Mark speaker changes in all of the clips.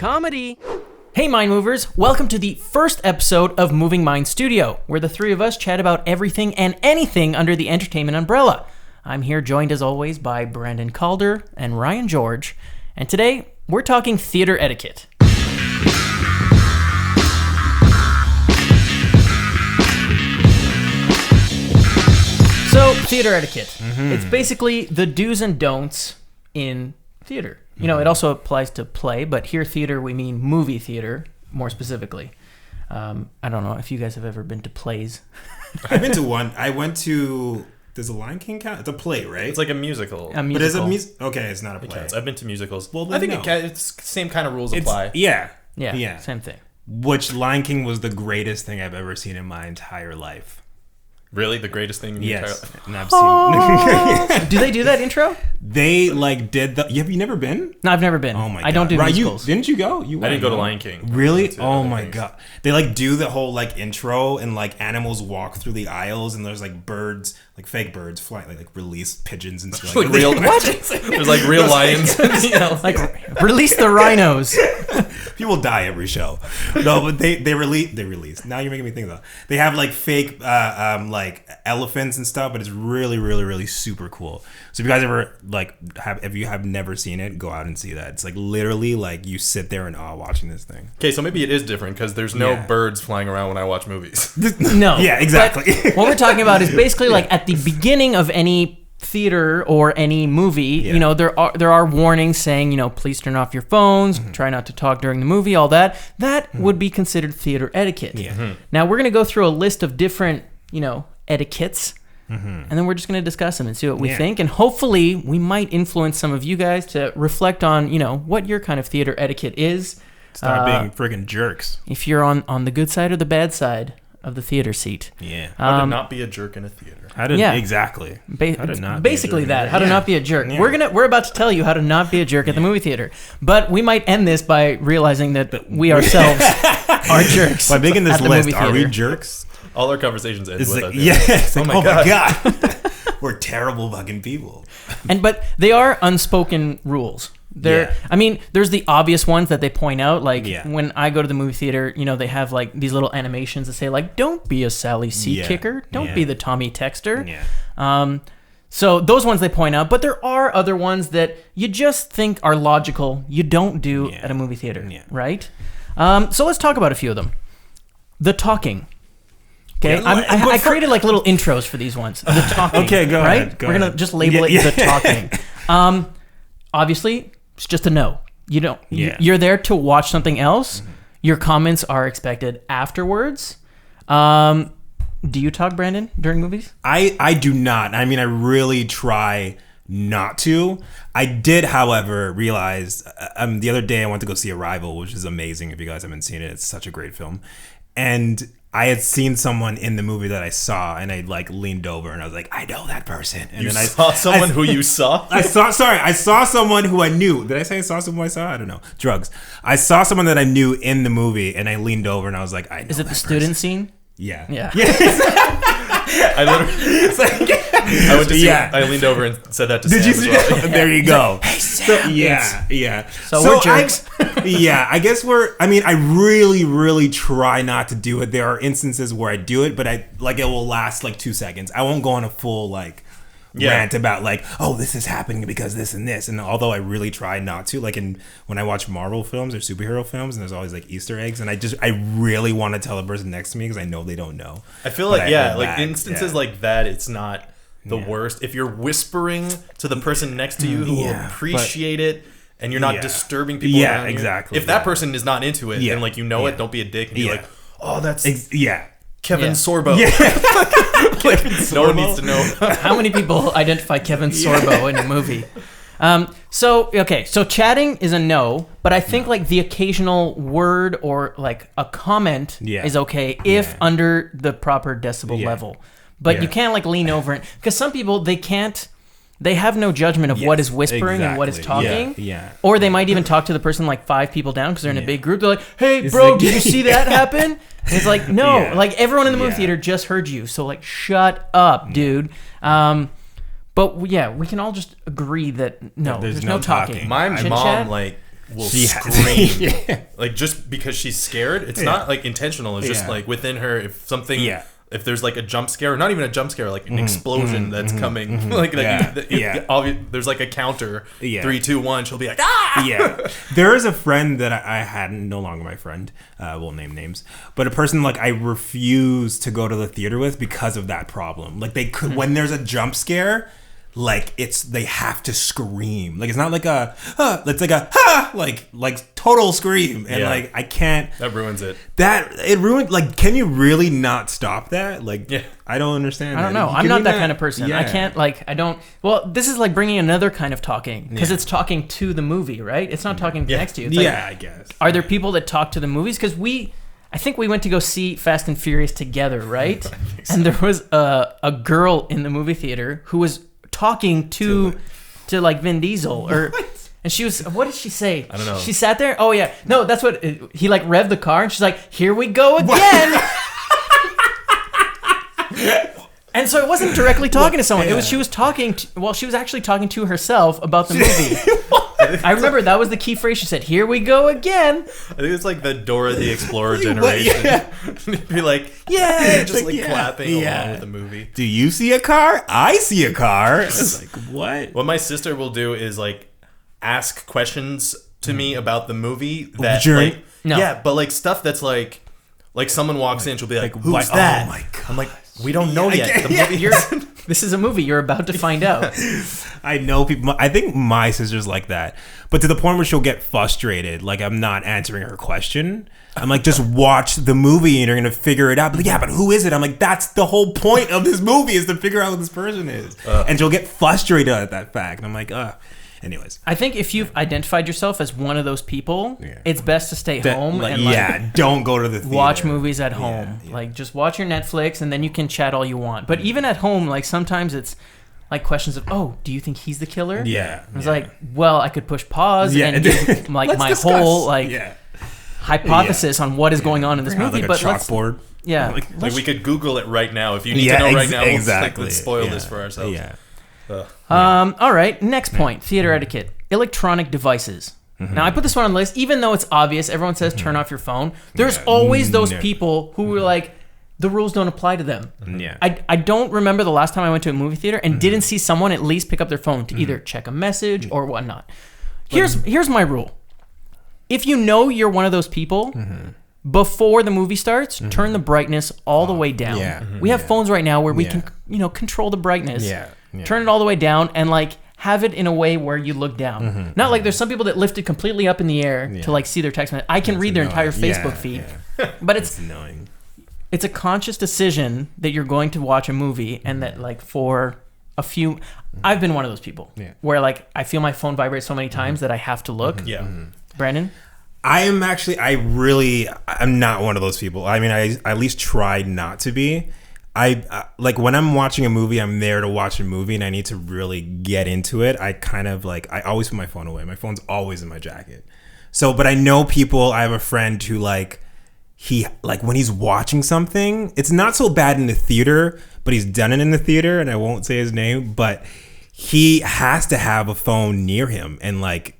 Speaker 1: comedy. Hey Mind Movers, welcome to the first episode of Moving Mind Studio, where the three of us chat about everything and anything under the entertainment umbrella. I'm here joined as always by Brandon Calder and Ryan George, and today we're talking theater etiquette. So, theater etiquette. It's basically the do's and don'ts in theater. You know, it also applies to play, but here theater, we mean movie theater, more specifically. I don't know if you guys have ever been to plays.
Speaker 2: I've been to one. I went to... Does The Lion King count? It's a play, right?
Speaker 3: It's like a musical.
Speaker 2: But is it okay, it's not a play.
Speaker 3: I've been to musicals.
Speaker 2: Well,
Speaker 3: I think it's the same kind of rules apply.
Speaker 2: Yeah,
Speaker 1: same thing.
Speaker 2: Which Lion King was the greatest thing I've ever seen in my entire life.
Speaker 3: Really? The greatest thing in your entire
Speaker 2: life? And I've seen...
Speaker 1: Do they do that intro?
Speaker 2: They did the... Have you never been?
Speaker 1: No, I've never been.
Speaker 2: Oh my God.
Speaker 1: I don't do musicals.
Speaker 2: Didn't you go?
Speaker 3: I didn't go to Lion King.
Speaker 2: Really? Oh my God. They do the whole intro and animals walk through the aisles and there's birds, fake birds flying, like release pigeons and stuff.
Speaker 3: Real what? There's real lions.
Speaker 1: Release the rhinos.
Speaker 2: People die every show. No, but they release. Now you're making me think though. They have fake elephants and stuff, but it's really, really, really super cool. So if you guys ever if you have never seen it, go out and see that. It's literally you sit there in awe watching this thing.
Speaker 3: Okay, so maybe it is different because there's no birds flying around when I watch movies.
Speaker 1: No.
Speaker 2: Yeah, exactly.
Speaker 1: What we're talking about is basically at the beginning of any theater or any movie, there are warnings saying, please turn off your phones, try not to talk during the movie, all that. That would be considered theater etiquette. Yeah. Now we're going to go through a list of different, etiquettes. And then we're just going to discuss them and see what we think. And hopefully we might influence some of you guys to reflect on, what your kind of theater etiquette is.
Speaker 2: Start being friggin' jerks.
Speaker 1: If you're on the good side or the bad side of the theater seat.
Speaker 3: Yeah. How to not be a jerk in a theater.
Speaker 2: Exactly.
Speaker 1: Basically that. How to not be a jerk. Yeah. We're about to tell you how to not be a jerk at the movie theater. But we might end this by realizing that we ourselves are jerks.
Speaker 2: By making this list, are we jerks?
Speaker 3: All our conversations end with that.
Speaker 2: Yes. Oh my God. We're terrible fucking people.
Speaker 1: But they are unspoken rules. There's the obvious ones that they point out. When I go to the movie theater, they have these little animations that say don't be a Sally seat kicker. Don't be the Tommy Texter. Yeah. So those ones they point out. But there are other ones that you just think are logical. You don't do at a movie theater, right? So let's talk about a few of them. The talking. Okay, I created little intros for these ones. The talking.
Speaker 2: Okay, go ahead.
Speaker 1: We're gonna just label it the talking. Obviously, it's just a no. You don't. You're there to watch something else. Your comments are expected afterwards. Do you talk, Brandon, during movies?
Speaker 2: I do not. I really try not to. I did, however, realize the other day I went to go see Arrival, which is amazing. If you guys haven't seen it, it's such a great film. And I had seen someone in the movie that I saw, and I leaned over and I was like, I know that person. And
Speaker 3: I saw someone who you saw?
Speaker 2: I saw someone who I knew. Did I say I saw someone I saw? I don't know. Drugs. I saw someone that I knew in the movie, and I leaned over and I was like, I know that person.
Speaker 1: Is it the student scene?
Speaker 2: Yeah.
Speaker 3: I went to see I leaned over and said that to Sam as well.
Speaker 2: There you go.
Speaker 1: Hey, Sam.
Speaker 2: So
Speaker 1: we're jerks.
Speaker 2: I guess I really, really try not to do it. There are instances where I do it, but it will last 2 seconds. I won't go on a full rant about this is happening because this and this. And although I really try not to, when I watch Marvel films or superhero films, and there's always Easter eggs, and I really want to tell the person next to me because I know they don't know.
Speaker 3: I feel instances like that, it's not the worst. If you're whispering to the person next to you who will appreciate it, and you're not disturbing people around you.
Speaker 2: Exactly.
Speaker 3: If that person is not into it, then it, don't be a dick and be like, oh, that's Kevin Sorbo. No one needs to know.
Speaker 1: How many people identify Kevin Sorbo in a movie? So chatting is a no, but I think the occasional word or a comment is okay if under the proper decibel level. But you can't like lean over it, because some people, they have no judgment of what is whispering and what is talking.
Speaker 2: Yeah.
Speaker 1: Or they might even talk to the person like 5 people down because they're in a big group. They're like, hey, bro, did you see that happen? And it's like, no, like everyone in the movie theater just heard you. So like, shut up, dude. But yeah, we can all just agree that no, there's no talking.
Speaker 3: My mom like will scream. Like, just because she's scared. It's not like intentional. It's just like within her, if something if there's like a jump scare, or not even a jump scare, like an explosion that's coming, like there's like a counter, 3, 2, 1, she'll be like, ah!
Speaker 2: There is a friend that I had, no longer my friend, won't name names, but a person like I refuse to go to the theater with because of that problem. Like, they could, when there's a jump scare, like they have to scream. Like, it's not like a it's like a like total scream, and like I can't.
Speaker 3: That ruins it.
Speaker 2: It ruined. Like, can you really not stop that? Like, I don't understand.
Speaker 1: I don't know. I'm not that kind of person. I can't, like, I don't. Well, this is like bringing another kind of talking, because it's talking to the movie, right? It's not talking next to you. It's like,
Speaker 2: I guess.
Speaker 1: Are there people that talk to the movies? Because I think we went to go see Fast and Furious together, right? And there was a girl in the movie theater who was talking to like Vin Diesel, or and she was, what did she say?
Speaker 3: I don't know.
Speaker 1: She sat there. Oh yeah, no, that's what he like revved the car, and she's like, "Here we go again." And so it wasn't directly talking to someone. It was she was actually talking to herself about the movie. I remember that was the key phrase she said. "Here we go again."
Speaker 3: I think it's like the Dora the Explorer generation. Be like, just like clapping along with the movie.
Speaker 2: Do you see a car? I see a car. It's like, what?
Speaker 3: What my sister will do is like ask questions to me about the movie that but like stuff that's like someone walks in, she'll be like, "Who's that?"
Speaker 2: Oh my God.
Speaker 3: I'm like, we don't know yet. The movie
Speaker 1: this is a movie. You're about to find out.
Speaker 2: I know people. I think my sister's like that, but to the point where she'll get frustrated. Like, I'm not answering her question. I'm like, just watch the movie and you're gonna figure it out. But but who is it? I'm like, that's the whole point of this movie, is to figure out who this person is. And she'll get frustrated at that fact. And I'm like, anyways.
Speaker 1: I think if you've identified yourself as one of those people, it's best to stay home and
Speaker 2: don't go to the theater.
Speaker 1: Watch movies at home. Like, just watch your Netflix, and then you can chat all you want. But even at home, like, sometimes it's like questions of, do you think he's the killer?
Speaker 2: Yeah.
Speaker 1: It's like, well, I could push pause and give like my discuss. Whole like hypothesis on what is going on in this movie.
Speaker 2: Like
Speaker 1: but
Speaker 2: a chalkboard.
Speaker 3: Like we could Google it right now. If you need to know right now, let's spoil this for ourselves.
Speaker 1: All right, next point, theater etiquette. Electronic devices. Now, I put this one on the list, even though it's obvious. Everyone says turn off your phone. There's always those people who were like, the rules don't apply to them. I don't remember the last time I went to a movie theater and didn't see someone at least pick up their phone to either check a message or whatnot. Here's my rule. If you know you're one of those people, before the movie starts, turn the brightness all the way down. We have phones right now where we can, control the brightness. Turn it all the way down and like have it in a way where you look down. Not like there's some people that lift it completely up in the air to like see their text message. I can read their entire Facebook feed. But it's
Speaker 2: annoying.
Speaker 1: It's a conscious decision that you're going to watch a movie, and that like for a few, I've been one of those people where like I feel my phone vibrate so many times that I have to look. Brandon?
Speaker 2: I'm not one of those people. I mean, I at least try not to be. I like when I'm watching a movie, I'm there to watch a movie and I need to really get into it. I kind of like, I always put my phone away. My phone's always in my jacket. So, but I know people, I have a friend who like, he like when he's watching something, it's not so bad in the theater, but he's done it in the theater and I won't say his name, but he has to have a phone near him and like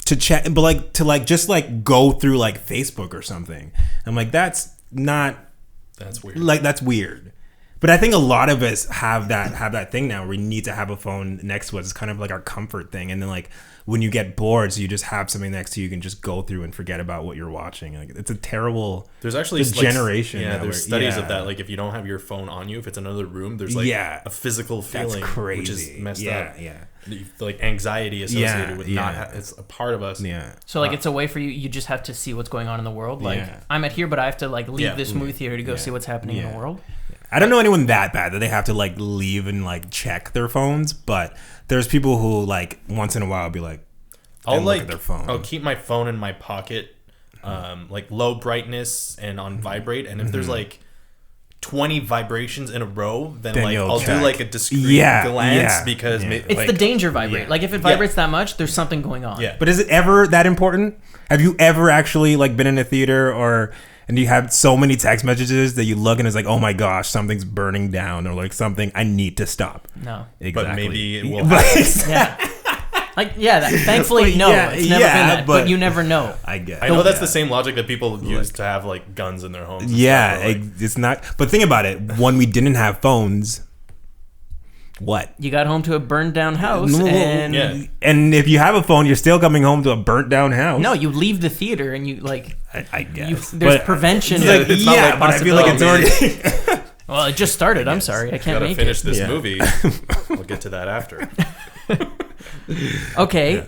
Speaker 2: to check, but like to like just like go through like Facebook or something. I'm like, that's weird. Like, that's weird. But I think a lot of us have that thing now where we need to have a phone next to us. It's kind of like our comfort thing. And then like when you get bored, so you just have something next to you, you can just go through and forget about what you're watching. Like, it's a terrible.
Speaker 3: There's actually
Speaker 2: generation.
Speaker 3: There's studies of that. Like if you don't have your phone on you, if it's in another room, there's like a physical feeling,
Speaker 2: that's crazy.
Speaker 3: Which is messed up. Like anxiety associated with it's a part of us.
Speaker 1: So like it's a way for you. You just have to see what's going on in the world. Like I'm at here, but I have to like leave this movie theater to go see what's happening in the world.
Speaker 2: I don't know anyone that bad that they have to like leave and like check their phones, but there's people who like once in a while be like,
Speaker 3: I'll
Speaker 2: look at their phone.
Speaker 3: I'll keep my phone in my pocket, like low brightness and on vibrate, and if there's like 20 vibrations in a row, then like I'll do like a discreet glance because
Speaker 1: it's like, the danger vibrate. Like if it vibrates that much, there's something going on.
Speaker 2: But is it ever that important? Have you ever actually like been in a theater and you have so many text messages that you look and it's like, oh my gosh, something's burning down or like something, I need to stop.
Speaker 1: No.
Speaker 2: Exactly.
Speaker 3: But maybe it will happen.
Speaker 1: Like, yeah, thankfully, no. It's never been that, but you never know.
Speaker 3: I know that's the same logic that people use to have, like, guns in their homes.
Speaker 2: Yeah, like, it's not. But think about it. When we didn't have phones, what?
Speaker 1: You got home to a burned down house,
Speaker 2: and if you have a phone, you're still coming home to a burnt down house.
Speaker 1: No, you leave the theater and you, like...
Speaker 2: I guess.
Speaker 1: There's prevention.
Speaker 2: It's not like but I feel like it's already...
Speaker 1: Well, it just started. I'm sorry. I can't make it.
Speaker 3: Finish this movie. We'll get to that after.
Speaker 1: Okay.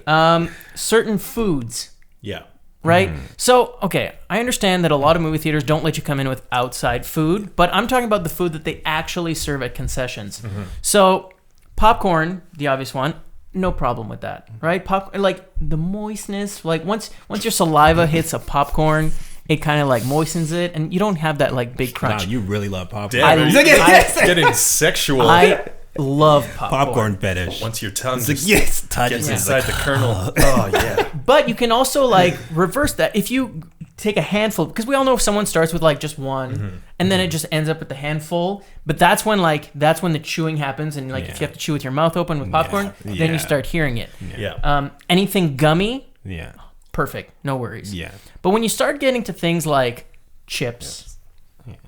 Speaker 1: Certain foods.
Speaker 3: Yeah.
Speaker 1: Right? So, okay, I understand that a lot of movie theaters don't let you come in with outside food, but I'm talking about the food that they actually serve at concessions. So, popcorn, the obvious one, no problem with that, right? Like, the moistness, like, once your saliva hits a popcorn... It kind of like moistens it, and you don't have that like big crunch.
Speaker 2: Wow, you really love popcorn.
Speaker 3: Damn, it's getting sexual.
Speaker 1: I love popcorn.
Speaker 2: Popcorn fetish.
Speaker 3: Once your tongue
Speaker 2: gets
Speaker 3: inside the kernel. Oh, yeah.
Speaker 1: But you can also like reverse that. If you take a handful, because we all know if someone starts with like just one, and then it just ends up with the handful. But that's when the chewing happens, and like if you have to chew with your mouth open with popcorn, then you start hearing it.
Speaker 3: Yeah.
Speaker 1: Anything gummy.
Speaker 2: Yeah.
Speaker 1: Perfect. No worries.
Speaker 2: Yeah.
Speaker 1: But when you start getting to things like chips,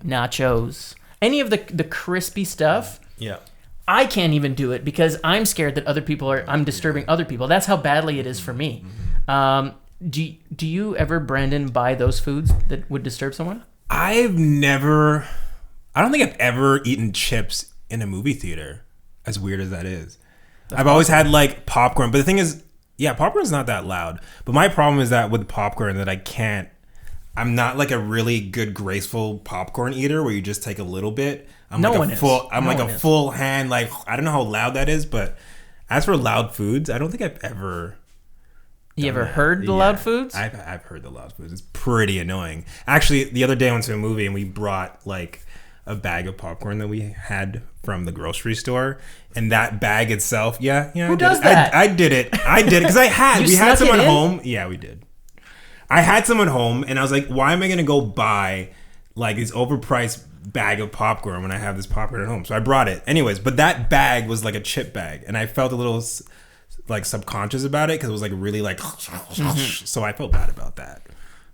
Speaker 1: nachos, any of the crispy stuff, I can't even do it because I'm scared that I'm disturbing other people. That's how badly it is for me. Do you ever, Brandon, buy those foods that would disturb someone?
Speaker 2: I don't think I've ever eaten chips in a movie theater, as weird as that is. I've always had like popcorn, but the thing is, yeah, popcorn's not that loud. But my problem is that with popcorn that I'm not like a really good graceful popcorn eater where you just take a little bit. I'm like a full hand, like I don't know how loud that is, but as for loud foods, I don't think I've ever
Speaker 1: You ever heard the loud foods?
Speaker 2: I've heard the loud foods. It's pretty annoying. Actually, the other day I went to a movie and we brought like a bag of popcorn that we had from the grocery store, and that bag itself,
Speaker 1: Who does that?
Speaker 2: I did it because we had someone home. Yeah, we did. I had someone home, and I was like, why am I gonna go buy like this overpriced bag of popcorn when I have this popcorn at home? So I brought it anyways. But that bag was like a chip bag, and I felt a little like subconscious about it because it was like really like so I felt bad about that.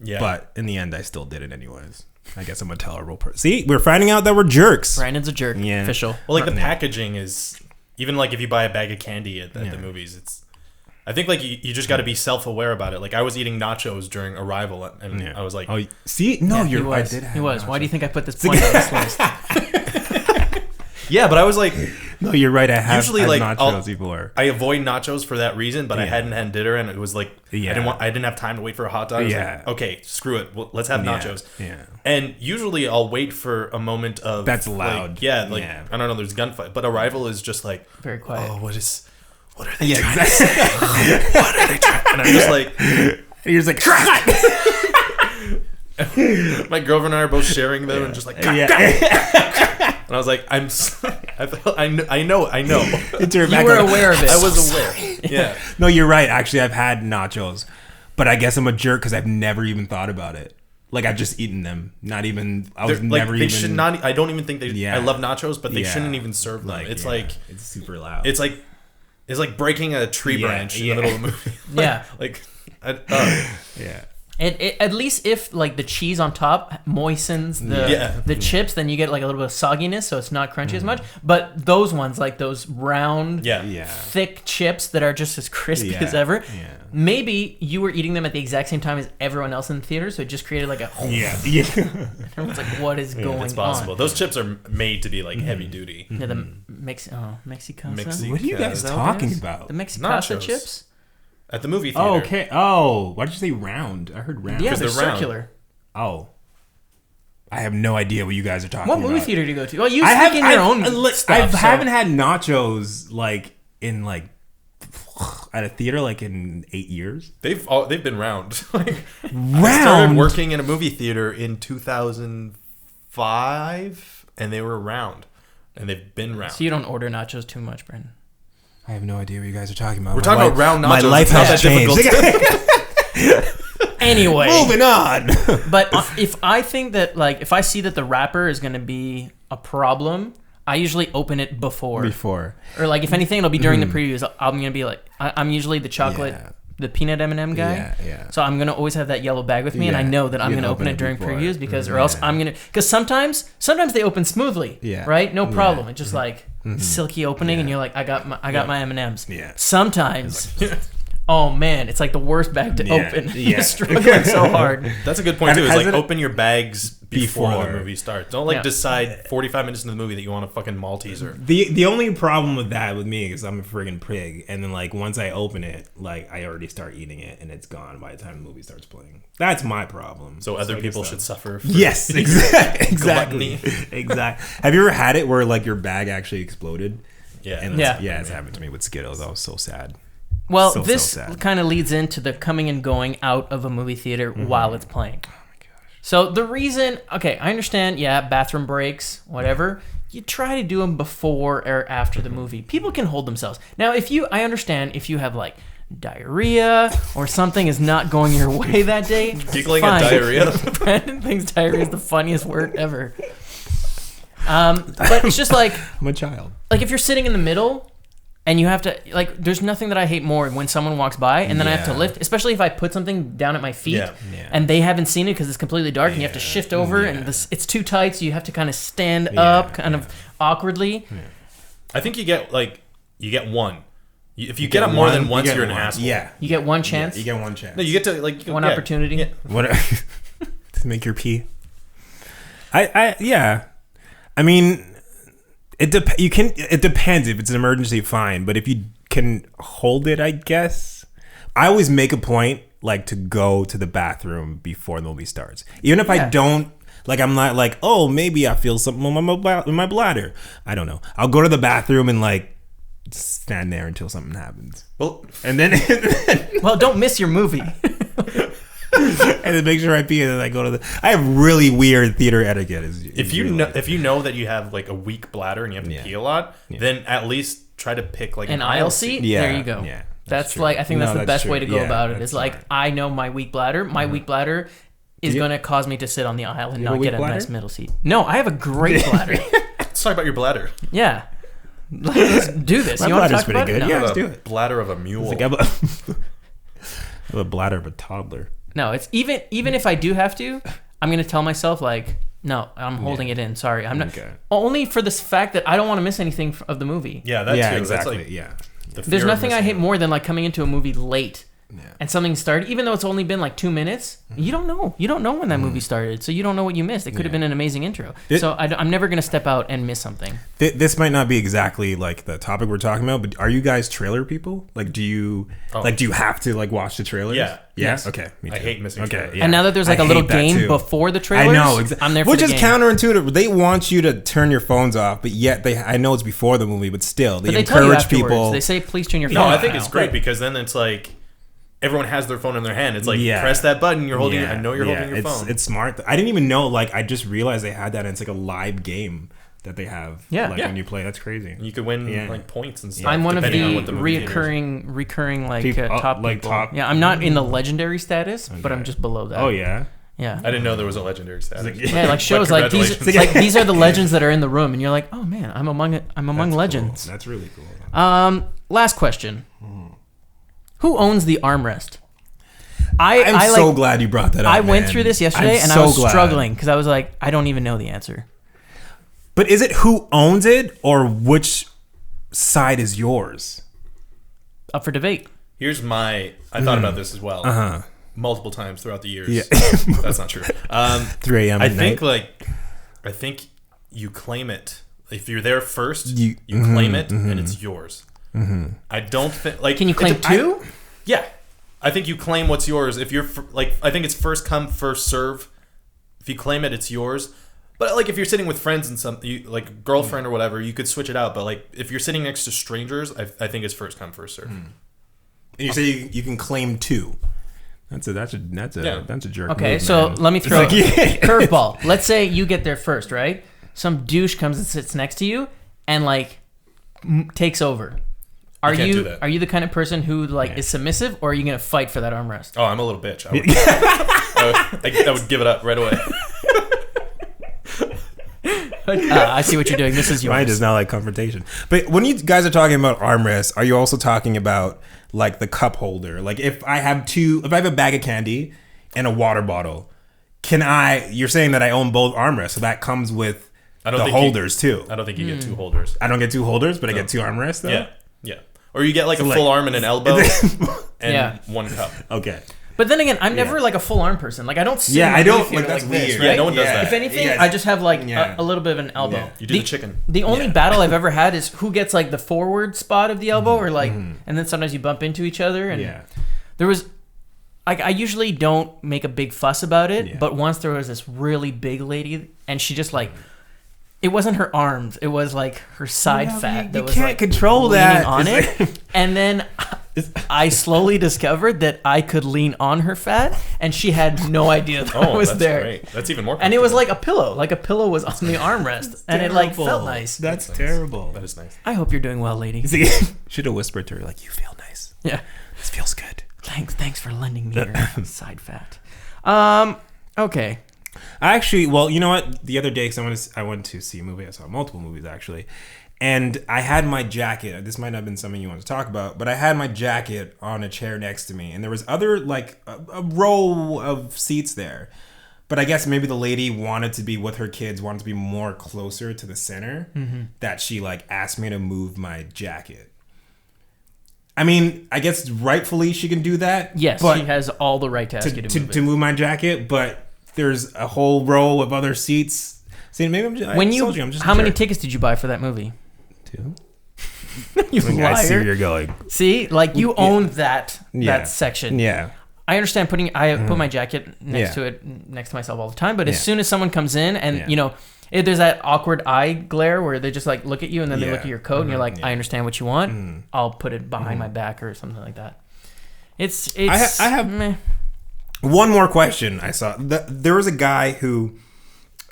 Speaker 2: Yeah, but in the end, I still did it anyways. I guess I'm a terrible person. See, we're finding out that we're jerks.
Speaker 1: Brandon's a jerk. Yeah. Official.
Speaker 3: Well, like the packaging is, even like if you buy a bag of candy at the movies, I think like you just got to be self-aware about it. Like I was eating nachos during Arrival, and I was like,
Speaker 2: oh, see, no,
Speaker 1: he was. Why do you think I put this point on this list?
Speaker 3: Yeah, but I was like,
Speaker 2: no, you're right. I have usually like nachos before.
Speaker 3: I avoid nachos for that reason, but I hadn't had dinner, and it was like I didn't have time to wait for a hot dog. I was like, okay, screw it. Well, let's have nachos. Yeah. And usually I'll wait for a moment of
Speaker 2: that's loud.
Speaker 3: Like, I don't know. There's gunfight, but Arrival is just like
Speaker 1: very quiet.
Speaker 3: Oh, what are they trying to say? What are they trying? And I'm just like,
Speaker 2: you're just like, cut.
Speaker 3: My girlfriend and I are both sharing them, and just like, cut. And I was like, I know.
Speaker 1: You were aware of it.
Speaker 3: I was aware. Yeah.
Speaker 2: No, you're right. Actually, I've had nachos, but I guess I'm a jerk because I've never even thought about it. Like I've just eaten them. Not even. I was never even.
Speaker 3: Should not. I don't even think they. Yeah. I love nachos, but they shouldn't even serve them. It's like
Speaker 2: it's super loud.
Speaker 3: It's like breaking a tree branch in the middle of the movie.
Speaker 1: Yeah.
Speaker 2: Yeah.
Speaker 1: It at least if like the cheese on top moistens the chips, then you get like a little bit of sogginess, so it's not crunchy as much. But those ones, like those round, thick chips that are just as crispy as ever. Yeah. Maybe you were eating them at the exact same time as everyone else in the theater, so it just created like a everyone's like, what is going on?
Speaker 3: It's possible. Those chips are made to be like heavy duty.
Speaker 1: Yeah, the Mexicasa.
Speaker 2: What are you guys talking about?
Speaker 1: The Mexicasa chips.
Speaker 3: At the movie theater.
Speaker 2: Oh, okay. Oh, why did you say round? I heard round.
Speaker 1: Yeah, they're circular.
Speaker 2: Oh. I have no idea what you guys are talking about.
Speaker 1: What movie theater do you go to? Well, you speak in your own stuff.
Speaker 2: I haven't had nachos like in like at a theater like in 8 years.
Speaker 3: They've been round.
Speaker 2: Round.
Speaker 3: I started working in a movie theater in 2005, and they were round, and they've been round.
Speaker 1: So you don't order nachos too much, Brandon.
Speaker 2: I have no idea what you guys are talking about.
Speaker 3: We're talking about round nachos.
Speaker 2: My life has changed.
Speaker 1: Anyway.
Speaker 2: Moving on.
Speaker 1: But if I think that, like, if I see that the wrapper is going to be a problem, I usually open it before. Or like if anything, it'll be during the previews. I'm gonna be like, I'm usually the chocolate, the peanut M&M guy.
Speaker 2: Yeah.
Speaker 1: So I'm gonna always have that yellow bag with me, and I know that I'm gonna open it during previews because, or else I'm gonna, because sometimes they open smoothly. Right, no problem. It's just like silky opening, and you're like, I got my M&Ms.
Speaker 2: Yeah.
Speaker 1: Sometimes. Oh man, it's like the worst bag to open. You're struggling so hard.
Speaker 3: That's a good point too. Is like open your bags before the movie starts. Don't decide 45 minutes into the movie that you want a fucking Malteser.
Speaker 2: The only problem with that with me is I'm a friggin' prig, and then like once I open it, like I already start eating it, and it's gone by the time the movie starts playing. That's my problem.
Speaker 3: So other people should suffer.
Speaker 2: Yes, exactly. Have you ever had it where like your bag actually exploded?
Speaker 3: Yeah,
Speaker 2: and it's happened to me with Skittles. I was so sad.
Speaker 1: Well, this kind of leads into the coming and going out of a movie theater while it's playing. Oh my gosh. So the reason, okay, I understand, bathroom breaks, whatever. You try to do them before or after the movie. People can hold themselves. Now, I understand if you have like diarrhea or something is not going your way that day.
Speaker 3: Giggling at diarrhea.
Speaker 1: Brandon thinks diarrhea is the funniest word ever. But it's just like,
Speaker 2: I'm a child.
Speaker 1: Like if you're sitting in the middle, and you have to, like, there's nothing that I hate more when someone walks by and then I have to lift, especially if I put something down at my feet and they haven't seen it because it's completely dark and you have to shift over and it's too tight, so you have to kind of stand up kind of awkwardly. Yeah.
Speaker 3: I think you get one. If you get up more than once, you're an asshole.
Speaker 2: Yeah.
Speaker 1: You get one chance?
Speaker 2: You get one chance.
Speaker 3: No, you get to, like...
Speaker 1: One opportunity?
Speaker 3: Yeah.
Speaker 2: What? To make your pee? I mean... It depends. If it's an emergency, fine. But if you can hold it, I guess. I always make a point like to go to the bathroom before the movie starts, even if I don't. Like I'm not like, oh, maybe I feel something in my bladder. I don't know. I'll go to the bathroom and like stand there until something happens.
Speaker 3: Well,
Speaker 2: and then
Speaker 1: well, don't miss your movie.
Speaker 2: And then make sure I pee, and then I go to I have really weird theater etiquette.
Speaker 3: If you know that you have like a weak bladder and you have to pee a lot, then at least try to pick like
Speaker 1: an aisle seat.
Speaker 2: Yeah,
Speaker 1: there you go.
Speaker 2: Yeah,
Speaker 1: that's like I think that's the best way to go about it. Is like I know my weak bladder. My weak bladder is going to cause me to sit on the aisle and not get a nice middle seat. No, I have a great bladder.
Speaker 3: Let's talk about your bladder.
Speaker 1: Yeah. Let's do this.
Speaker 2: My bladder's pretty good. No. Yeah, let's do it.
Speaker 3: Bladder of a mule.
Speaker 2: I have a bladder of a toddler.
Speaker 1: No, it's even if I do have to, I'm gonna tell myself like, no, I'm holding it in. Sorry, I'm not. Okay. Only for this fact that I don't want to miss anything of the movie.
Speaker 3: Yeah, that's true.
Speaker 2: Exactly.
Speaker 3: That's like
Speaker 1: There's nothing I hate more than like coming into a movie late. And something started, even though it's only been like 2 minutes. You don't know when that movie started, so you don't know what you missed. It could have been an amazing intro. So I'm never gonna step out and miss something.
Speaker 2: This might not be exactly like the topic we're talking about, but are you guys trailer people? Like, do you have to like watch the trailers?
Speaker 3: Yeah.
Speaker 2: Yes. Okay. Me too.
Speaker 3: I hate missing trailers.
Speaker 1: Yeah. And now that there's like a little game before the trailers,
Speaker 2: I know.
Speaker 1: I'm there for the game.
Speaker 2: Which is counterintuitive. They want you to turn your phones off, but yet I know it's before the movie, but still they encourage people.
Speaker 1: They say please turn your phone
Speaker 3: off.
Speaker 1: No,
Speaker 3: I think it's great because then it's like. Everyone has their phone in their hand. It's like, press that button. You're holding it. I know you're holding your phone.
Speaker 2: It's smart. I didn't even know. Like, I just realized they had that. And it's like a live game that they have. When you play. That's crazy.
Speaker 3: You could win like points and stuff.
Speaker 1: I'm one of the recurring like top people. Yeah, I'm not in the legendary status, but I'm just below that.
Speaker 2: Oh yeah.
Speaker 1: Yeah.
Speaker 3: I didn't know there was a legendary status.
Speaker 1: Yeah, like shows like these are the legends that are in the room, and you're like, oh man, I'm among legends.
Speaker 2: Cool. That's really cool.
Speaker 1: Last question. Who owns the armrest?
Speaker 2: I'm so glad you brought that up.
Speaker 1: I went through this yesterday and I was struggling because I was like, I don't even know the answer.
Speaker 2: But is it who owns it or which side is yours?
Speaker 1: Up for debate.
Speaker 3: Here's I thought about this as well. Multiple times throughout the years.
Speaker 2: Yeah.
Speaker 3: That's not true.
Speaker 2: 3 a.m.
Speaker 3: I think you claim it. If you're there first, you claim it and it's yours. I don't think
Speaker 1: Can you claim two?
Speaker 3: Yeah, I think you claim what's yours. If you're I think it's first come first serve. If you claim it, it's yours. But like if you're sitting with friends and something like a girlfriend or whatever, you could switch it out. But like if you're sitting next to strangers, I think it's first come first serve.
Speaker 2: And you say you can claim two. That's a jerk.
Speaker 1: Okay,
Speaker 2: move,
Speaker 1: so
Speaker 2: man.
Speaker 1: let me throw a curveball. Let's say you get there first, right? Some douche comes and sits next to you and like takes over. Are you the kind of person who is submissive, or are you gonna fight for that armrest?
Speaker 3: Oh, I'm a little bitch. I would give it up right away.
Speaker 1: I see what you're doing. This is yours.
Speaker 2: Mine does not like confrontation. But when you guys are talking about armrests, are you also talking about like the cup holder? Like if I have a bag of candy and a water bottle, you're saying that I own both armrests, so that comes with the holders too.
Speaker 3: I don't think you get 2 holders.
Speaker 2: I don't get 2 holders, but I get 2 armrests though?
Speaker 3: Yeah. Or you get like a full arm and an elbow and 1 cup.
Speaker 2: Okay.
Speaker 1: But then again, I'm never like a full arm person. Like I don't sit
Speaker 2: I don't like that's weird.
Speaker 1: This, right?
Speaker 3: Yeah, no one does that.
Speaker 1: If anything, I just have like a little bit of an elbow.
Speaker 3: Yeah. You do the chicken.
Speaker 1: The only battle I've ever had is who gets like the forward spot of the elbow or like and then sometimes you bump into each other and there was like I usually don't make a big fuss about it, but once there was this really big lady and she just like it wasn't her arms, it was like her side fat that was
Speaker 2: can't
Speaker 1: like
Speaker 2: control that
Speaker 1: on it. And then I slowly discovered that I could lean on her fat, and she had no idea that I was there.
Speaker 3: Great. That's even more.
Speaker 1: And it was like a pillow. Like a pillow was on the armrest, and it like felt nice.
Speaker 2: That's terrible.
Speaker 3: That is nice.
Speaker 1: I hope you're doing well, lady.
Speaker 2: Should have whispered to her like, "You feel nice.
Speaker 1: Yeah,
Speaker 2: this feels good.
Speaker 1: Thanks for lending me your side fat." Okay.
Speaker 2: Actually, well, you know what? The other day, because I went to see a movie. I saw multiple movies actually. And I had my jacket. This might not have been something you want to talk about, but I had my jacket on a chair next to me, and there was other like a row of seats there. But I guess maybe the lady wanted to be with her kids, wanted to be more closer to the center. That she like asked me to move my jacket. I mean, I guess rightfully she can do that.
Speaker 1: Yes,
Speaker 2: but
Speaker 1: she has all the right to ask you to
Speaker 2: move my jacket. But there's a whole row of other seats. See, maybe I'm just
Speaker 1: how many tickets did you buy for that movie?
Speaker 2: 2.
Speaker 1: You liar.
Speaker 2: I see where you're going.
Speaker 1: See, like you owned that section.
Speaker 2: Yeah.
Speaker 1: I understand put my jacket next to myself all the time, but as soon as someone comes in and you know, there's that awkward eye glare where they just like look at you and then they look at your coat and you're like, I understand what you want. I'll put it behind my back or something like that. I have
Speaker 2: one more question. I saw there was a guy who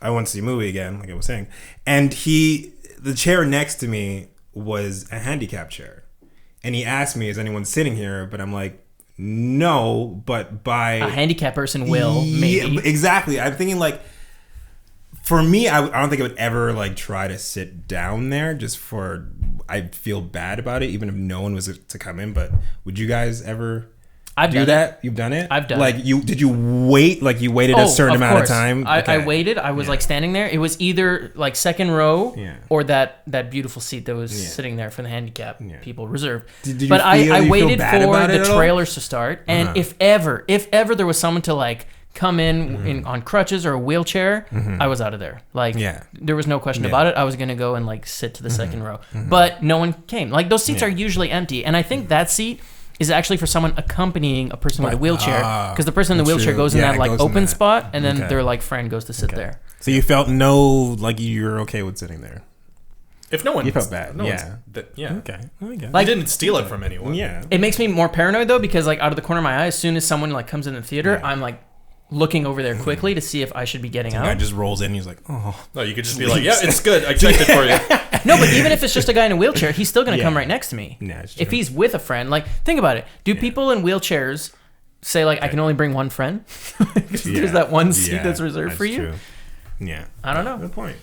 Speaker 2: I went to see a movie again, like I was saying, and the chair next to me was a handicap chair. And he asked me, is anyone sitting here? But I'm like, no, but by...
Speaker 1: A handicapped person will, maybe.
Speaker 2: Yeah, exactly. I'm thinking like, for me, I don't think I would ever like try to sit down there I'd feel bad about it, even if no one was to come in. But would you guys ever...
Speaker 1: I've done that.
Speaker 2: You've done it?
Speaker 1: I've done
Speaker 2: it. Did you wait? Like you waited a certain amount of time?
Speaker 1: I waited. I was like standing there. It was either like second row or that beautiful seat that was sitting there for the handicapped people reserved.
Speaker 2: But
Speaker 1: I waited for the trailers to start. And if ever there was someone to like come in on crutches or a wheelchair, I was out of there. Like there was no question about it. I was going to go and like sit to the second row. But no one came. Like those seats are usually empty. And I think that seat is actually for someone accompanying a person with a wheelchair, because the person in the wheelchair goes in that like open spot, and then their like friend goes to sit there.
Speaker 2: So you felt you're okay with sitting there.
Speaker 3: If no one,
Speaker 2: you felt bad.
Speaker 3: Okay.
Speaker 1: Like,
Speaker 3: you didn't steal it from anyone.
Speaker 2: Yeah.
Speaker 1: It makes me more paranoid though, because like out of the corner of my eye, as soon as someone like comes in the theater, I'm like looking over there quickly to see if I should be getting out.
Speaker 2: The guy just rolls in. He's like, oh.
Speaker 3: No, you could just be like, yeah, it's good. I checked it for you.
Speaker 1: No, but even if it's just a guy in a wheelchair, he's still going to come right next to me.
Speaker 2: Yeah,
Speaker 1: if he's with a friend, like think about it. Do people in wheelchairs say like, I can only bring one friend? There's that one seat that's reserved for you.
Speaker 2: True. Yeah.
Speaker 1: I don't know.
Speaker 2: Good point.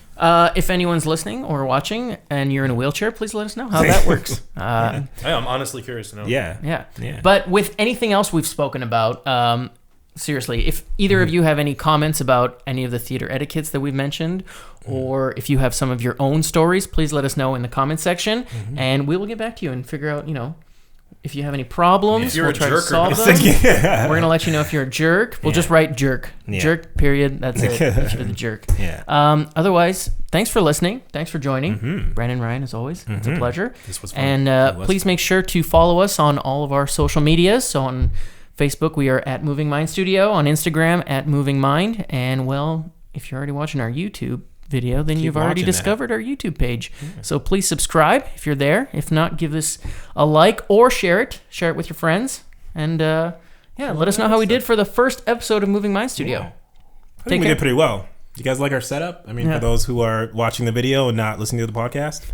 Speaker 1: If anyone's listening or watching and you're in a wheelchair, please let us know how that works.
Speaker 3: I'm honestly curious to know.
Speaker 2: Yeah.
Speaker 1: But with anything else we've spoken about, seriously, if either of you have any comments about any of the theater etiquettes that we've mentioned, or if you have some of your own stories, please let us know in the comment section, and we will get back to you and figure out, if you have any problems, we'll try to solve them. We're going to let you know if you're a jerk. We'll just write jerk. Jerk, period. That's it. You're the jerk. Otherwise, thanks for listening. Thanks for joining. Brandon, Ryan, as always. It's a pleasure.
Speaker 3: This was fun.
Speaker 1: And please make sure to follow us on all of our social medias. So on Facebook, we are at Moving Mind Studio. On Instagram, at Moving Mind. And, well, if you're already watching our YouTube video, then you've already discovered our YouTube page. So please subscribe if you're there. If not, give this a like or share it. Share it with your friends. And, let us know how we did for the first episode of Moving Mind Studio.
Speaker 2: Yeah. I think we did pretty well. You guys like our setup? I mean, for those who are watching the video and not listening to the podcast,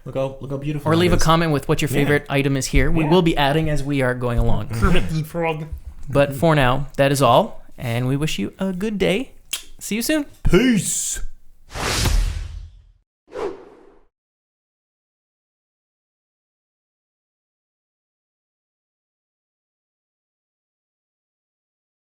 Speaker 2: look how beautiful.
Speaker 1: Or leave a comment with what your favorite item is here. We will be adding as we are going along.
Speaker 2: Kermit the Frog.
Speaker 1: But for now, that is all. And we wish you a good day. See you soon.
Speaker 2: Peace.